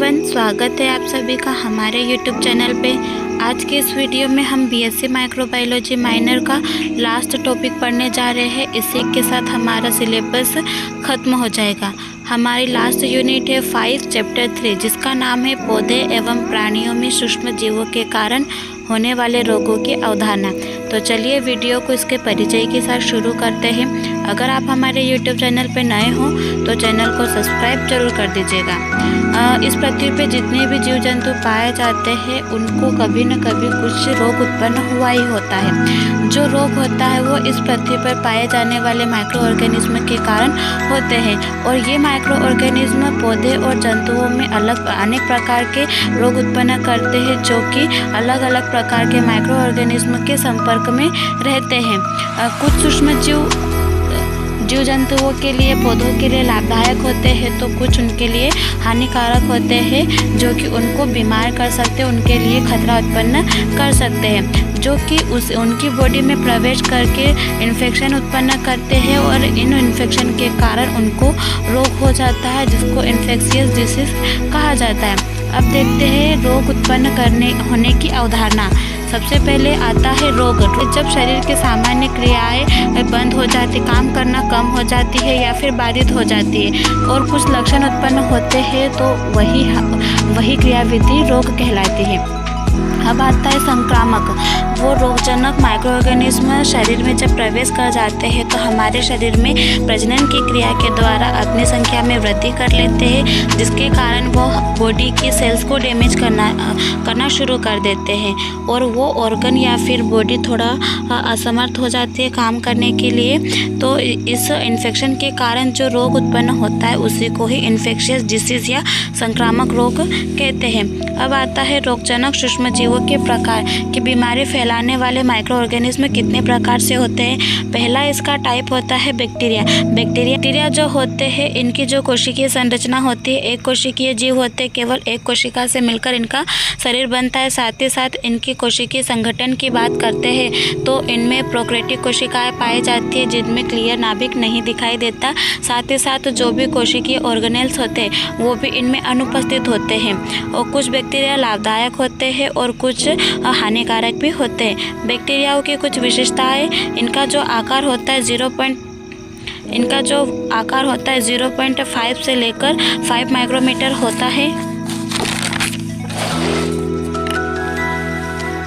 Everyone, स्वागत है आप सभी का हमारे यूट्यूब चैनल पे। आज के इस वीडियो में हम बीएससी माइक्रोबायोलॉजी माइनर का लास्ट टॉपिक पढ़ने जा रहे हैं। इसी के साथ हमारा सिलेबस ख़त्म हो जाएगा। हमारी लास्ट यूनिट है 5 चैप्टर 3, जिसका नाम है पौधे एवं प्राणियों में सूक्ष्म जीवों के कारण होने वाले रोगों की अवधारणा। तो चलिए वीडियो को इसके परिचय के साथ शुरू करते हैं। अगर आप हमारे यूट्यूब चैनल पर नए हों तो चैनल को सब्सक्राइब जरूर कर दीजिएगा। इस पृथ्वी पे जितने भी जीव जंतु पाए जाते हैं उनको कभी न कभी कुछ रोग उत्पन्न हुआ ही होता है। जो रोग होता है वो इस पृथ्वी पर पाए जाने वाले माइक्रो ऑर्गेनिज्म के कारण होते हैं, और ये माइक्रो ऑर्गेनिज्म पौधे और जंतुओं में अनेक प्रकार के रोग उत्पन्न करते हैं, जो कि अलग अलग प्रकार के माइक्रो ऑर्गेनिज्म के संपर्क में रहते हैं। कुछ सूक्ष्म जीव जंतुओं के लिए, पौधों के लिए लाभदायक होते हैं, तो कुछ उनके लिए हानिकारक होते हैं, जो कि उनको बीमार कर सकते हैं, उनके लिए खतरा उत्पन्न कर सकते हैं, जो कि उनकी बॉडी में प्रवेश करके इन्फेक्शन उत्पन्न करते हैं, और इन इन्फेक्शन के कारण उनको रोग हो जाता है, जिसको इन्फेक्शियस डिसीज कहा जाता है। अब देखते हैं रोग उत्पन्न होने की अवधारणा। सबसे पहले आता है रोग। जब शरीर की सामान्य क्रियाएं बंद हो जाती, काम करना कम हो जाती है या फिर बाधित हो जाती है और कुछ लक्षण उत्पन्न होते हैं, तो वही क्रियाविधि रोग कहलाती है। अब आता है संक्रामक। वो रोगजनक माइक्रो ऑर्गेनिज्म शरीर में जब प्रवेश कर जाते हैं तो हमारे शरीर में प्रजनन की क्रिया के द्वारा अपनी संख्या में वृद्धि कर लेते हैं, जिसके कारण वो बॉडी की सेल्स को डैमेज करना शुरू कर देते हैं, और वो ऑर्गन या फिर बॉडी थोड़ा असमर्थ हो जाती है काम करने के लिए। तो इस इन्फेक्शन के कारण जो रोग उत्पन्न होता है उसी को ही इन्फेक्शियस डिसीज या संक्रामक रोग कहते हैं। अब आता है रोगजनक सूक्ष्म जीवों के प्रकार कि बीमारी फैलाने वाले माइक्रो ऑर्गेनिज्म कितने प्रकार से होते हैं। पहला इसका टाइप होता है बैक्टीरिया। बैक्टीरिया जो होते हैं, इनकी जो कोशिकीय संरचना होती है, एक कोशिकीय जीव होते हैं, केवल एक कोशिका से मिलकर इनका शरीर बनता है। साथ ही साथ इनकी कोशिकीय संगठन की बात करते हैं तो इनमें प्रोकैरियोटिक कोशिकाएं पाई जाती है, जिनमें क्लियर नाभिक नहीं दिखाई देता। साथ ही साथ जो भी कोशिकीय ऑर्गेनेल्स होते हैं वो भी इनमें अनुपस्थित होते हैं, और कुछ बैक्टीरिया लाभदायक होते हैं और कुछ हानिकारक भी होते हैं। बैक्टीरियाओं की कुछ विशेषताएं, इनका जो आकार होता है 0.5 से लेकर 5 माइक्रोमीटर होता है,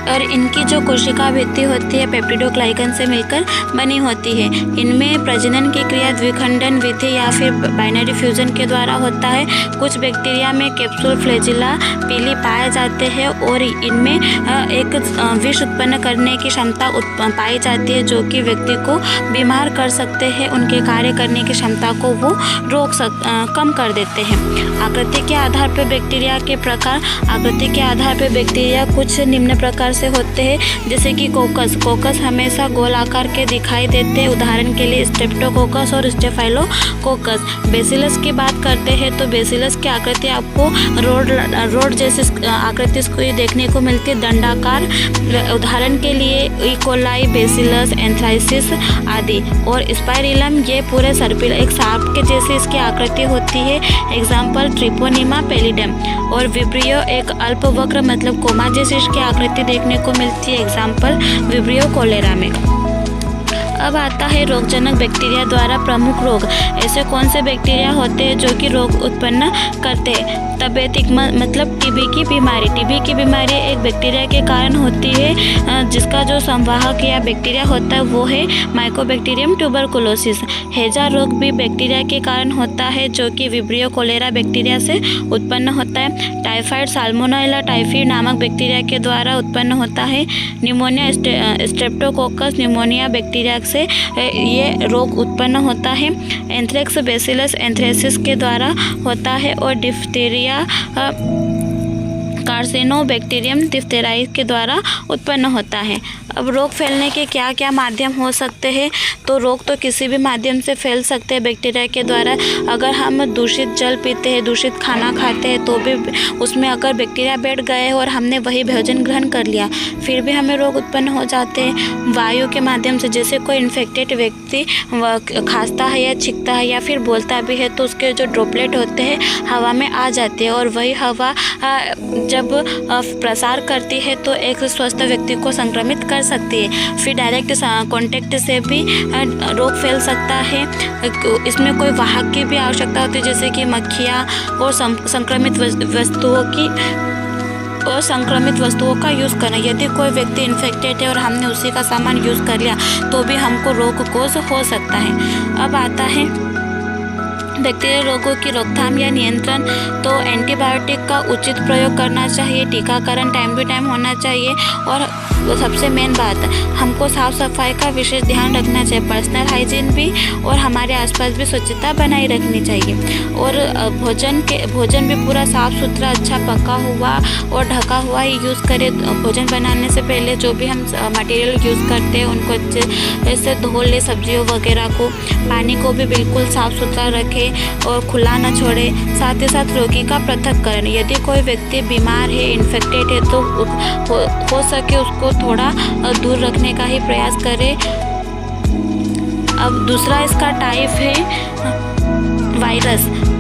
और इनकी जो कोशिका भित्ति होती है पेप्टिडोग्लाइकन से मिलकर बनी होती है। इनमें प्रजनन की क्रिया द्विखंडन विधि या फिर बाइनरी फ्यूजन के द्वारा होता है। कुछ बैक्टीरिया में कैप्सूल फ्लैजिला पीली पाए जाते हैं, और इनमें एक विष उत्पन्न करने की क्षमता पाई जाती है, जो कि व्यक्ति को बीमार कर सकते हैं। उनके कार्य करने की क्षमता को वो कम कर देते हैं। आकृति के आधार पर बैक्टीरिया के प्रकार। आकृति के आधार पर बैक्टीरिया कुछ निम्न प्रकार से होते हैं, जैसे कि कोकस हमेशा गोल आकार के दिखाई देते हैं। उदाहरण के लिए स्ट्रेप्टोकोकस और स्टेफाइलोकोकस। बेसिलस की बात करते हैं तो बेसिलस की आकृति आपको रोड जैसी आकृति देखने को मिलती है, दंडाकार। उदाहरण के लिए इकोलाई, बेसिलस, एंथ्राइसिस आदि। और स्पाइरिलम, ये पूरे सर्पिल एक सांप के जैसे इसकी आकृति होती है। Example Treponema pallidum. और विब्रियो एक अल्पवक्र मतलब कोमा जैसी इसकी आकृति देखने को मिलती है। एग्जाम्पल विब्रियो कोलेरा में। अब आता है रोगजनक बैक्टीरिया द्वारा प्रमुख रोग। ऐसे कौन से बैक्टीरिया होते हैं जो कि रोग उत्पन्न करते हैं। तपेदिक मतलब टीबी की बीमारी। टीबी की बीमारी एक बैक्टीरिया के कारण होती है, जिसका जो संवाहक या बैक्टीरिया होता है वो है माइकोबैक्टीरियम ट्यूबरकुलोसिस। हैजा रोग भी बैक्टीरिया के कारण होता है, जो कि विब्रियो कोलेरा बैक्टीरिया से उत्पन्न होता है। टाइफाइड साल्मोनेला टाइफी नामक बैक्टीरिया के द्वारा उत्पन्न होता है। निमोनिया स्ट्रेप्टोकोकस निमोनिया बैक्टीरिया से ये रोग उत्पन्न होता है। एंथ्रेक्स बेसिलस एंथ्रेसिस के द्वारा होता है। और डिफ्थीरिया कार्सिनोबैक्टीरियम डिप्थेराई के द्वारा उत्पन्न होता है। अब रोग फैलने के क्या क्या माध्यम हो सकते हैं? तो रोग तो किसी भी माध्यम से फैल सकते हैं बैक्टीरिया के द्वारा। अगर हम दूषित जल पीते हैं, दूषित खाना खाते हैं, तो भी उसमें अगर बैक्टीरिया बैठ गए और हमने वही भोजन ग्रहण कर लिया, फिर भी हमें रोग उत्पन्न हो जाते हैं। वायु के माध्यम से, जैसे कोई इन्फेक्टेड व्यक्ति खांसता है या छींकता है या फिर बोलता भी है, तो उसके जो ड्रॉपलेट होते हैं हवा में आ जाते हैं और वही हवा जब प्रसार करती है तो एक स्वस्थ व्यक्ति को संक्रमित कर सकती है। फिर डायरेक्ट कांटेक्ट से भी रोग फैल सकता है। इसमें कोई वाहक की भी आवश्यकता होती है, जैसे कि मक्खियाँ और संक्रमित वस्तुओं का यूज़ करना। यदि कोई व्यक्ति इन्फेक्टेड है और हमने उसी का सामान यूज़ कर लिया तो भी हमको रोग कोस हो सकता है। अब आता है बैक्टीरियल रोगों की रोकथाम या नियंत्रण। तो एंटीबायोटिक का उचित प्रयोग करना चाहिए, टीकाकरण टाइम टू टाइम होना चाहिए और सबसे मेन बात, हमको साफ़ सफाई का विशेष ध्यान रखना चाहिए। पर्सनल हाइजीन भी और हमारे आसपास भी स्वच्छता बनाए रखनी चाहिए। और भोजन भी पूरा साफ़ सुथरा, अच्छा पका हुआ और ढका हुआ ही यूज़ करें। भोजन बनाने से पहले जो भी हम मटेरियल यूज़ करते हैं उनको अच्छे से धो ले, सब्जियों वगैरह को। पानी को भी बिल्कुल साफ़ सुथरा रखें और खुला न छोड़े। साथ ही साथ रोगी का पृथक्करण। यदि कोई व्यक्ति बीमार है, इन्फेक्टेड है, तो हो सके उसको थोड़ा दूर रखने का ही प्रयास करें। अब दूसरा इसका टाइप है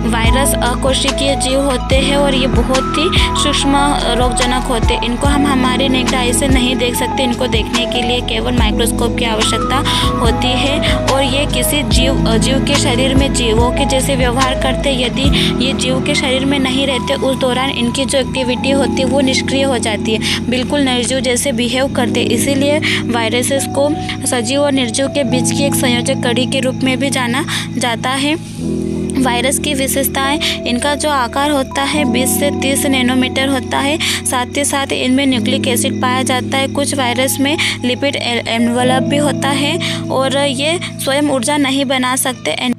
वायरस अकोशिकीय जीव होते हैं और ये बहुत ही सूक्ष्म रोगजनक होते हैं। इनको हम हमारे नेक्ड आई से नहीं देख सकते। इनको देखने के लिए केवल माइक्रोस्कोप की आवश्यकता होती है और ये किसी जीव के शरीर में जीवों के जैसे व्यवहार करते हैं। यदि ये जीव के शरीर में नहीं रहते, उस दौरान इनकी जो एक्टिविटी होती है वो निष्क्रिय हो जाती है, बिल्कुल निर्जीव जैसे बिहेव करते हैं। इसीलिए वायरसेस को सजीव और निर्जीव के बीच की एक संयोजक कड़ी के रूप में भी जाना जाता है। वायरस की विशेषताएं, इनका जो आकार होता है 20 से 30 नैनोमीटर होता है। साथ ही साथ इनमें न्यूक्लिक एसिड पाया जाता है। कुछ वायरस में लिपिड एनवलप भी होता है और ये स्वयं ऊर्जा नहीं बना सकते।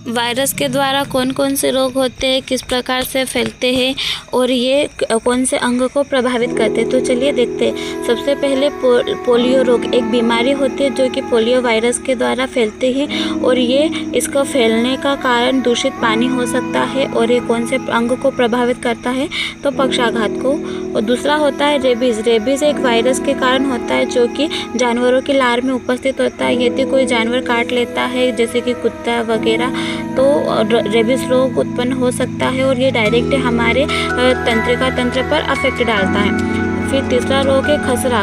वायरस के द्वारा कौन कौन से रोग होते हैं, किस प्रकार से फैलते हैं और ये कौन से अंग को प्रभावित करते हैं, तो चलिए देखते हैं। सबसे पहले पोलियो रोग एक बीमारी होती है जो कि पोलियो वायरस के द्वारा फैलती है और ये इसका फैलने का कारण दूषित पानी हो सकता है। और ये कौन से अंग को प्रभावित करता है, तो पक्षाघात को। और दूसरा होता है रेबीज़ एक वायरस के कारण होता है जो कि जानवरों की लार में उपस्थित होता है। यदि कोई जानवर काट लेता है, जैसे कि कुत्ता वगैरह, तो रेबीज़ रोग उत्पन्न हो सकता है और ये डायरेक्ट हमारे तंत्रिका तंत्र पर अफेक्ट डालता है। फिर तीसरा रोग है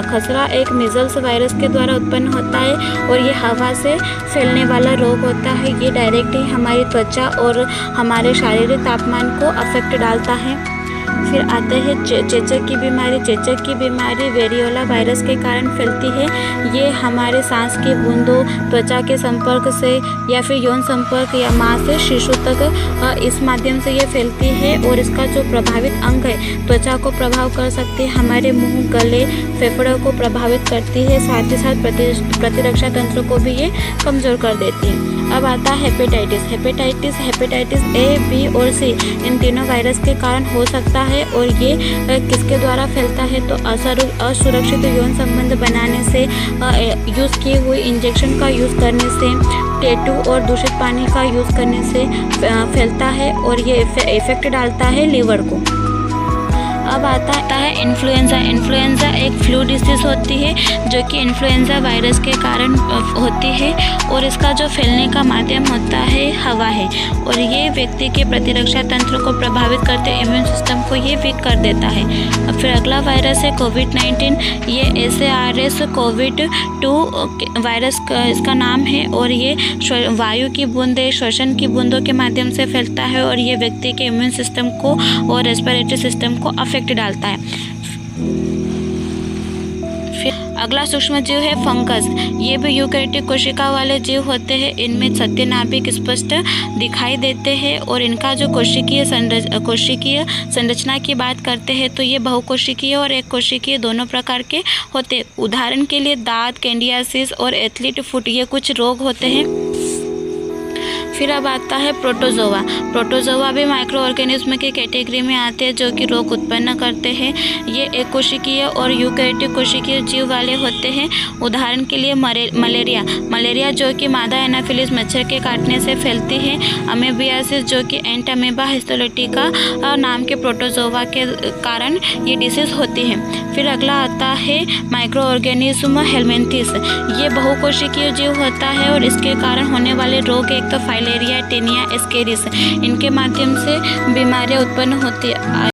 खसरा एक मीजल्स वायरस के द्वारा उत्पन्न होता है और ये हवा से फैलने वाला रोग होता है। ये डायरेक्ट ही हमारी त्वचा और हमारे शारीरिक तापमान को अफेक्ट डालता है। फिर आते हैं चेचक की बीमारी वेरियोला वायरस के कारण फैलती है। ये हमारे सांस की बूंदों, त्वचा के संपर्क से या फिर यौन संपर्क या माँ से शिशु तक इस माध्यम से ये फैलती है और इसका जो प्रभावित अंग है त्वचा को प्रभाव कर सकती है, हमारे मुंह, गले, फेफड़ों को प्रभावित करती है। साथ ही साथ प्रतिरक्षा तंत्र को भी ये कमज़ोर कर देती है। अब आता है हेपेटाइटिस ए, बी और सी इन तीनों वायरस के कारण हो सकता है और ये किसके द्वारा फैलता है, तो असुरक्षित यौन संबंध बनाने से, यूज़ किए हुए इंजेक्शन का यूज़ करने से, टैटू और दूषित पानी का यूज़ करने से फैलता है और ये इफेक्ट डालता है लीवर को। अब आता है इन्फ्लुएंजा एक फ्लू डिसीज़ होती है जो कि इन्फ्लुएंजा वायरस के कारण होती है और इसका जो फैलने का माध्यम होता है हवा है और ये व्यक्ति के प्रतिरक्षा तंत्र को प्रभावित करते, इम्यून सिस्टम को ये वीक कर देता है। अब फिर अगला वायरस है कोविड-19। ये SARS-CoV-2 वायरस इसका नाम है और ये वायु की बूंदें, श्वसन की बूंदों के माध्यम से फैलता है और ये व्यक्ति के इम्यून सिस्टम को और रेस्पिरेटरी सिस्टम को अफेक्ट डालता है। फिर अगला सूक्ष्म जीव है फंगस। ये भी यूकैरियोटिक कोशिका वाले जीव होते हैं। इनमें सत्य नाभिक स्पष्ट दिखाई देते हैं और इनका जो कोशिकीय संरचना की बात करते हैं तो ये बहुकोशिकीय और एक कोशिकीय दोनों प्रकार के होते हैं। उदाहरण के लिए दांत, कैंडियासिस और एथलीट फुट ये कुछ रोग होते हैं। फिर अब आता है प्रोटोजोआ। प्रोटोजोआ भी माइक्रो ऑर्गेनिज्म की कैटेगरी में आते हैं जो कि रोग उत्पन्न करते हैं। ये एक कोशिकीय और यूकैरियोटिक कोशिकीय जीव वाले होते हैं। उदाहरण के लिए मलेरिया जो कि मादा एनाफिलिस मच्छर के काटने से फैलती है। अमेबियासिस जो कि एंट अमेबा हिस्टोलिटिका नाम के प्रोटोजोआ के कारण ये डिसीज होती है। फिर अगला आता है माइक्रो ऑर्गेनिज्म हेलमिंथिस। ये बहुकोशिकीय जीव होता है और इसके कारण होने वाले रोग एक तो फाइलेरिया, टेनिया, एस्केरिस, इनके माध्यम से बीमारियां उत्पन्न होती है।